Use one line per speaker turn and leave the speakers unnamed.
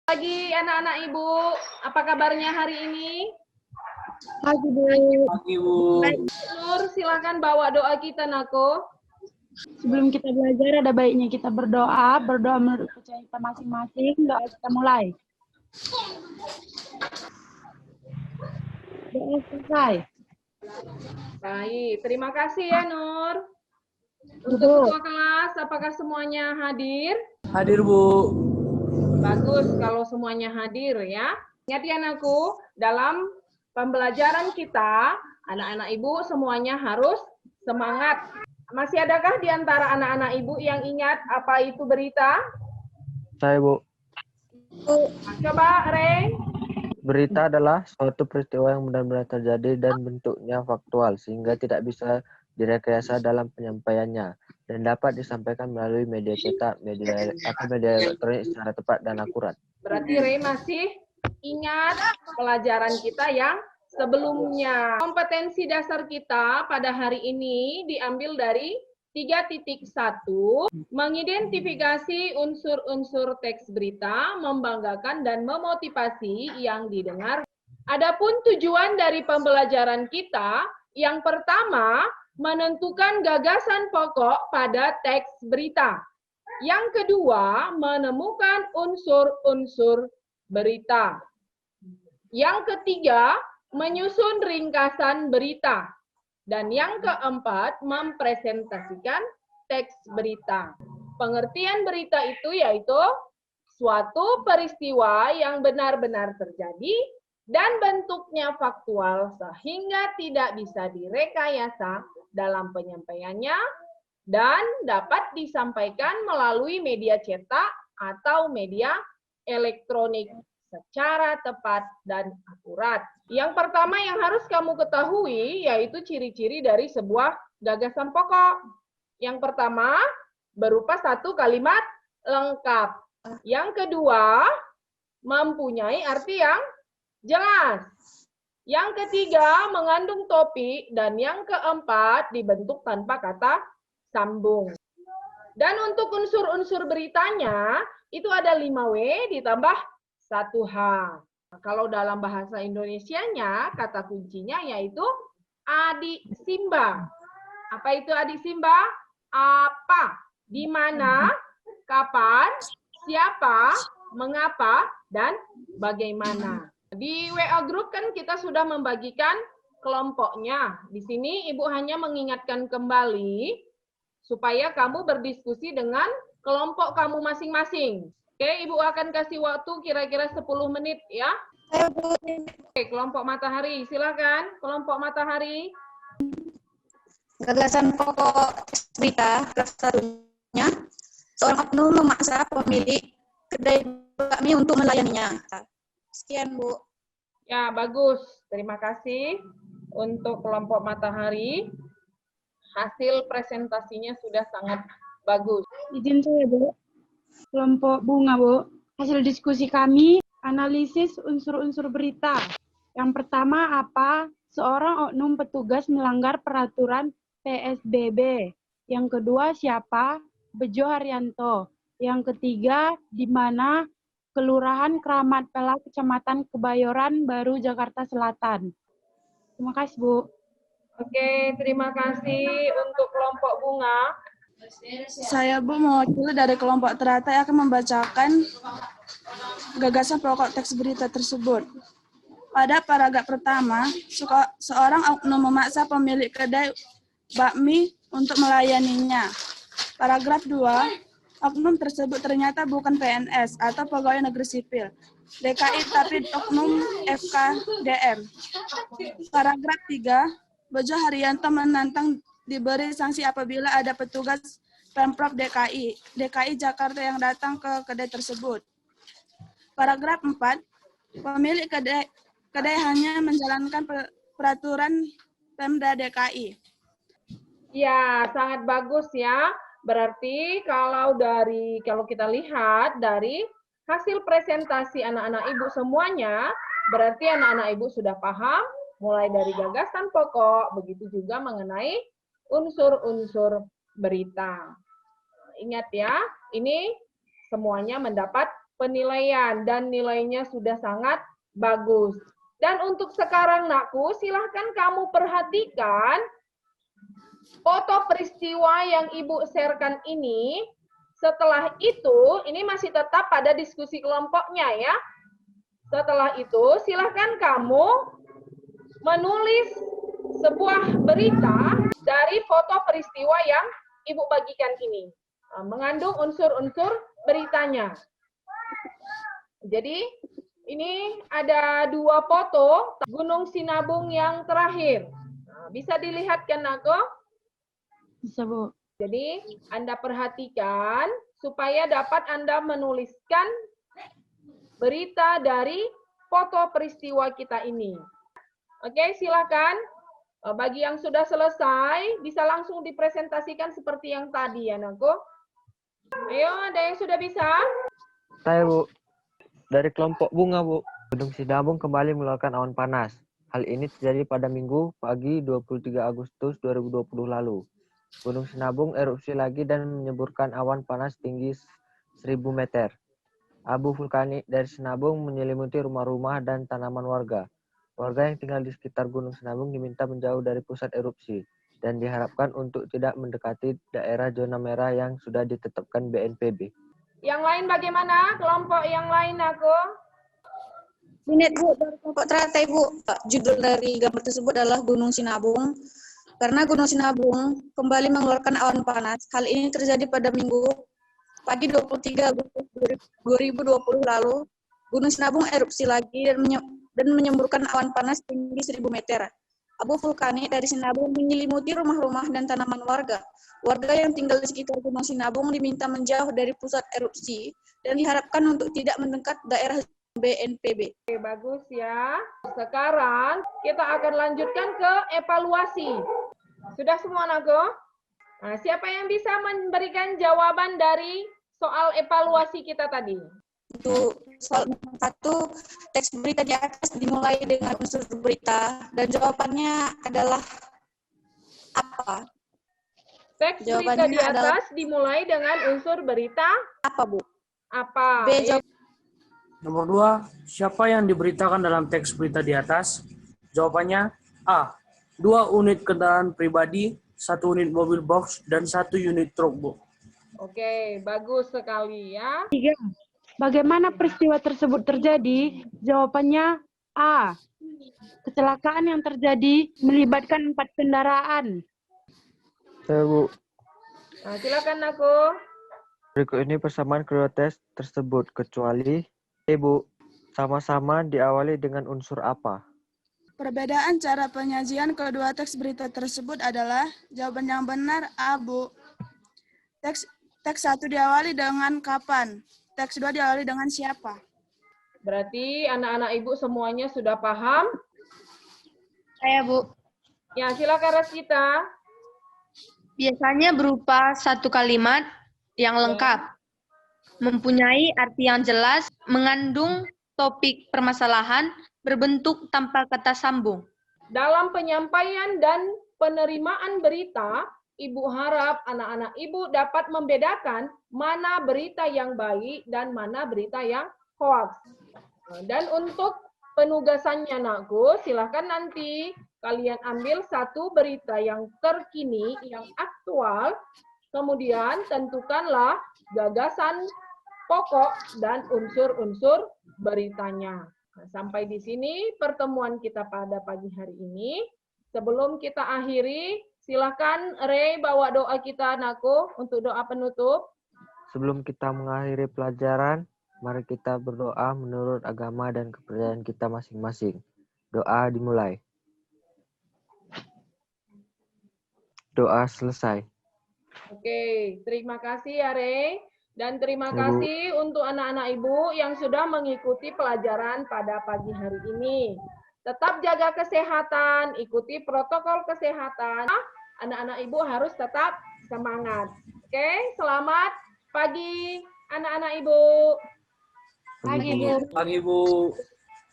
Pagi anak-anak Ibu, apa kabarnya hari ini?
Pagi, Bu.
Pagi, Bu.
Baik.
Nur, silakan bawa doa kita, Nako.
Sebelum kita belajar, ada baiknya kita berdoa menurut percaya kita masing-masing. Doa kita mulai. Doa selesai.
Baik, terima kasih ya Nur. Untuk
Bu.
ketua kelas, apakah semuanya hadir?
Hadir, Bu.
Bagus kalau semuanya hadir ya. Ingat ya Naku, dalam pembelajaran kita, anak-anak Ibu semuanya harus semangat. Masih adakah di antara anak-anak Ibu yang ingat apa itu berita?
Saya, Bu.
Coba, Rey.
Berita adalah suatu peristiwa yang benar-benar terjadi dan bentuknya faktual, sehingga tidak bisa direkayasa dalam penyampaiannya, dan dapat disampaikan melalui media cetak, media elektronik secara tepat dan akurat.
Berarti Rey masih ingat pelajaran kita yang sebelumnya. Kompetensi dasar kita pada hari ini diambil dari 3.1, mengidentifikasi unsur-unsur teks berita, membanggakan dan memotivasi yang didengar. Adapun tujuan dari pembelajaran kita, yang pertama, menentukan gagasan pokok pada teks berita. Yang kedua, menemukan unsur-unsur berita. Yang ketiga, menyusun ringkasan berita. Dan yang keempat, mempresentasikan teks berita. Pengertian berita itu yaitu suatu peristiwa yang benar-benar terjadi dan bentuknya faktual sehingga tidak bisa direkayasa dalam penyampaiannya dan dapat disampaikan melalui media cetak atau media elektronik secara tepat dan akurat. Yang pertama yang harus kamu ketahui yaitu ciri-ciri dari sebuah gagasan pokok. Yang pertama berupa satu kalimat lengkap. Yang kedua mempunyai arti yang jelas. Yang ketiga mengandung topik dan yang keempat dibentuk tanpa kata sambung. Dan untuk unsur-unsur beritanya itu ada 5W ditambah 1H. Nah, kalau dalam bahasa Indonesianya, kata kuncinya yaitu adik Simba. Apa itu adik Simba? Apa, di mana, kapan, siapa, mengapa, dan bagaimana. Di WA Group kan kita sudah membagikan kelompoknya. Di sini Ibu hanya mengingatkan kembali supaya kamu berdiskusi dengan kelompok kamu masing-masing. Oke, Ibu akan kasih waktu kira-kira 10 menit ya. Oke, kelompok matahari, silakan. Kelompok matahari.
Gagasan pokok berita kelas satunya, seorang oknum memaksa pemilik kedai bakmi untuk melayaninya. Sekian, Bu.
Ya, bagus. Terima kasih untuk kelompok matahari. Hasil presentasinya sudah sangat bagus.
Izin saya, Bu. Kelompok bunga, Bu. Hasil diskusi kami, analisis unsur-unsur berita. Yang pertama apa? Seorang oknum petugas melanggar peraturan PSBB. Yang kedua siapa? Bejo Haryanto. Yang ketiga, di mana? Kelurahan Keramat Pela, Kecamatan Kebayoran Baru, Jakarta Selatan. Terima kasih, Bu.
Oke, terima kasih untuk kelompok bunga.
Saya, Bu, mewakili dari kelompok teratai akan membacakan gagasan pokok teks berita tersebut. Pada paragraf pertama, seorang oknum memaksa pemilik kedai bakmi untuk melayaninya. Paragraf 2, oknum tersebut ternyata bukan PNS atau pegawai negeri sipil DKI tapi oknum FKDM. Paragraf 3, Bejo Haryanto menantang diberi sanksi apabila ada petugas Pemprov DKI Jakarta yang datang ke kedai tersebut. Paragraf 4, pemilik kedai hanya menjalankan peraturan Pemda DKI.
Ya, sangat bagus ya. Berarti kalau kita lihat dari hasil presentasi anak-anak Ibu semuanya, berarti anak-anak Ibu sudah paham mulai dari gagasan pokok, begitu juga mengenai unsur-unsur berita. Ingat ya, ini semuanya mendapat penilaian dan nilainya sudah sangat bagus. Dan untuk sekarang nakku, silahkan kamu perhatikan foto peristiwa yang Ibu sharekan ini. Setelah itu, ini masih tetap pada diskusi kelompoknya ya. Setelah itu, silahkan kamu menulis sebuah berita dari foto peristiwa yang Ibu bagikan ini. Mengandung unsur-unsur beritanya. Jadi, ini ada 2 foto Gunung Sinabung yang terakhir. Bisa dilihatkan aku?
Bisa, Bu.
Jadi, Anda perhatikan supaya dapat Anda menuliskan berita dari foto peristiwa kita ini. Oke, silakan. Bagi yang sudah selesai, bisa langsung dipresentasikan seperti yang tadi ya, Nago. Ayo, ada yang sudah bisa?
Saya, Bu. Dari kelompok bunga, Bu. Gunung Sinabung kembali mengeluarkan awan panas. Hal ini terjadi pada Minggu pagi 23 Agustus 2020 lalu. Gunung Sinabung erupsi lagi dan menyemburkan awan panas tinggi 1000 meter. Abu vulkanik dari Sinabung menyelimuti rumah-rumah dan tanaman warga. Warga yang tinggal di sekitar Gunung Sinabung diminta menjauh dari pusat erupsi dan diharapkan untuk tidak mendekati daerah zona merah yang sudah ditetapkan BNPB.
Yang lain bagaimana? Kelompok yang lain aku?
Ini Bu, dari kelompok teratai Bu. Judul dari gambar tersebut adalah Gunung Sinabung. Karena Gunung Sinabung kembali mengeluarkan awan panas. Hal ini terjadi pada Minggu pagi 23 Agustus 2020 lalu. Gunung Sinabung erupsi lagi dan menyemburkan awan panas tinggi 1000 meter. Abu vulkanik dari Sinabung menyelimuti rumah-rumah dan tanaman warga. Warga yang tinggal di sekitar Gunung Sinabung diminta menjauh dari pusat erupsi dan diharapkan untuk tidak mendekat daerah BNPB.
Oke, bagus ya. Sekarang kita akan lanjutkan ke evaluasi. Sudah semua, Nago? Nah, siapa yang bisa memberikan jawaban dari soal evaluasi kita tadi?
Untuk soal 1, teks berita di atas dimulai dengan unsur berita dan jawabannya adalah apa?
Teks berita di atas dimulai dengan unsur berita
apa, Bu?
apa?
B.
Nomor 2, siapa yang diberitakan dalam teks berita di atas? Jawabannya A. 2 unit kendaraan pribadi, 1 unit mobil box, dan 1 unit truk, Bu.
Oke, bagus sekali ya.
3. Bagaimana peristiwa tersebut terjadi? Jawabannya A. Kecelakaan yang terjadi melibatkan 4 kendaraan.
Saya, Bu.
Nah, silakan aku.
Berikut ini persamaan kedua tes tersebut, kecuali Bu, sama-sama diawali dengan unsur apa?
Perbedaan cara penyajian kedua teks berita tersebut adalah jawaban yang benar A, Bu. Teks 1 diawali dengan kapan, teks 2 diawali dengan siapa.
Berarti anak-anak Ibu semuanya sudah paham?
Saya, Bu.
Ya, silakan Raskita.
Biasanya berupa satu kalimat yang lengkap, mempunyai arti yang jelas, mengandung topik permasalahan, berbentuk tanpa kata sambung.
Dalam penyampaian dan penerimaan berita, Ibu harap anak-anak Ibu dapat membedakan mana berita yang baik dan mana berita yang hoax. Dan untuk penugasannya, Nakku, silahkan nanti kalian ambil satu berita yang terkini, yang aktual, kemudian tentukanlah gagasan pokok dan unsur-unsur beritanya. Nah, sampai di sini pertemuan kita pada pagi hari ini. Sebelum kita akhiri, silakan Ray bawa doa kita, Nako, untuk doa penutup.
Sebelum kita mengakhiri pelajaran, mari kita berdoa menurut agama dan kepercayaan kita masing-masing. Doa dimulai. Doa selesai.
Oke, terima kasih ya Ray. Dan terima kasih untuk anak-anak Ibu yang sudah mengikuti pelajaran pada pagi hari ini. Tetap jaga kesehatan, ikuti protokol kesehatan. Anak-anak Ibu harus tetap semangat. Oke, selamat pagi anak-anak Ibu.
Pagi, Bu.
Pagi, Bu.